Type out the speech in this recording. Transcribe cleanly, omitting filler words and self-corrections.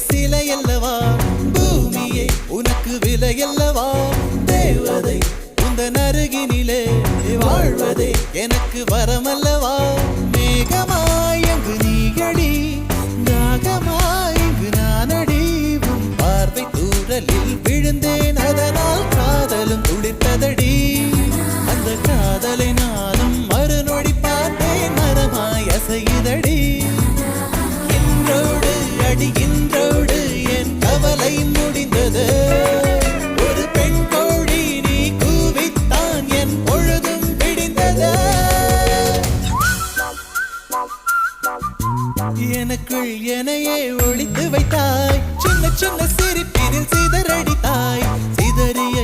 சிலையல்லவா பூமியே உனக்கு விலையல்லவா தேவதை உந்தன் அருகினிலே வாழ்வதே எனக்கு வரமல்லவா மேகமாய் அங்கு நீகடி நாகமாய் இங்கு நானடி உன் பார்வை தூரலில் விழுந்தேன் அதனால் காதலும் துளிர்த்ததடி அந்த காதலை நானும் மறுநொடி பார்த்தேன் மரமாய் அசையுதடி இன்றோடு என் கவலை முடிந்தது ஒரு பெண் கோழி நீ கூவித்தான் என் பொழுதும் விடிந்தது எனக்குள் எனையே ஒளித்து வைத்தாய் சின்ன சின்ன சிரிப்பினில் சிதறடித்தாய் சிதறிய